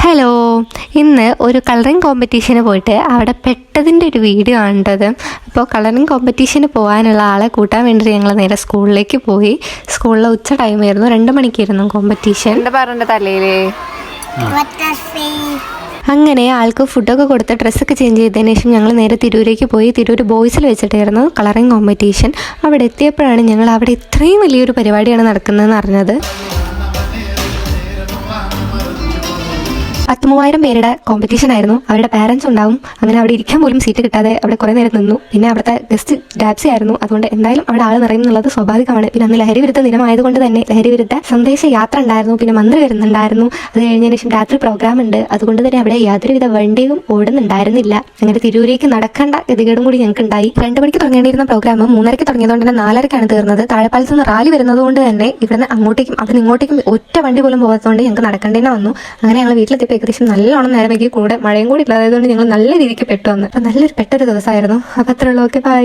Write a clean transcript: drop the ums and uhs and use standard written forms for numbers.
Hello, ഇന്ന് ഒരു colouring കോമ്പറ്റീഷന് പോയിട്ട് അവിടെ പെട്ടതിൻ്റെ ഒരു വീഡിയോ ആണത്. അപ്പോൾ കളറിങ് കോമ്പറ്റീഷന് പോകാനുള്ള ആളെ കൂട്ടാൻ വേണ്ടിയിട്ട് ഞങ്ങൾ നേരെ സ്കൂളിലേക്ക് പോയി. സ്കൂളിലെ ഉച്ച ടൈമായിരുന്നു, 2 മണിക്കായിരുന്നു കോമ്പറ്റീഷൻ. അങ്ങനെ ആൾക്ക് ഫുഡൊക്കെ കൊടുത്ത് ഡ്രസ്സൊക്കെ ചേഞ്ച് ചെയ്തതിന് ശേഷം ഞങ്ങൾ നേരെ തിരൂരേക്ക് പോയി. തിരൂർ ബോയ്സിൽ വെച്ചിട്ടായിരുന്നു കളറിങ് കോമ്പറ്റീഷൻ. അവിടെ എത്തിയപ്പോഴാണ് ഞങ്ങൾ അവിടെ ഇത്രയും വലിയൊരു പരിപാടിയാണ് നടക്കുന്നതെന്ന് അറിഞ്ഞത്. 10,000 പേരുടെ കോമ്പറ്റീഷൻ ആയിരുന്നു. അവരുടെ പാരൻസ് ഉണ്ടാവും. അങ്ങനെ അവിടെ ഇരിക്കാൻ പോലും സീറ്റ് കിട്ടാതെ അവിടെ കുറേ നേരം നിന്നു. പിന്നെ അവിടുത്തെ ഗസ്റ്റ് ഡാബ്സി ആയിരുന്നു. അതുകൊണ്ട് എന്തായാലും അവിടെ ആൾ നിറയുന്നുള്ളത് സ്വാഭാവികമാണ്. പിന്നെ അന്ന് ലഹരി വിരുദ്ധ ദിനമായതുകൊണ്ട് തന്നെ ലഹരി വിരുദ്ധ സന്ദേശ യാത്ര ഉണ്ടായിരുന്നു. പിന്നെ മന്ത്രി വരുന്നുണ്ടായിരുന്നു. അത് കഴിഞ്ഞതിന് ശേഷം രാത്രി പ്രോഗ്രാം ഉണ്ട്. അതുകൊണ്ട് തന്നെ അവിടെ യാതൊരുവിധ വണ്ടിയും ഓടുന്നുണ്ടായിരുന്നില്ല. അങ്ങനെ തിരൂരേക്ക് നടക്കേണ്ട ഗതികേടും കൂടി ഞങ്ങൾക്ക് ഉണ്ടായി. 2 മണിക്ക് തുടങ്ങേണ്ടിയിരുന്ന പ്രോഗ്രാം 3:30 തുടങ്ങിയതുകൊണ്ട് തന്നെ 4:30 തീർന്നത്. താഴെപ്പാലത്ത് നിന്ന് റാലി വരുന്നത് കൊണ്ട് തന്നെ ഇവിടുന്ന് അങ്ങോട്ടേക്കും അതിന് ഇങ്ങോട്ടേക്കും ഒറ്റ വണ്ടി പോലും പോകാത്തതുകൊണ്ട് ഞങ്ങൾക്ക് നടക്കേണ്ടതിനെ വന്നു. അങ്ങനെ ഞങ്ങൾ വീട്ടിലെത്തിയപ്പോൾ ഏകദേശം നല്ലോണം നേരമേക്ക് കൂടെ മഴയും കൂടി ഇല്ലാതായതുകൊണ്ട് ഞങ്ങൾ നല്ല രീതിക്ക് പെട്ടു വന്നു. അപ്പം നല്ലൊരു പെട്ടൊരു ദിവസമായിരുന്നു. അപ്പം അത്രയുള്ളൂ. Okay, by.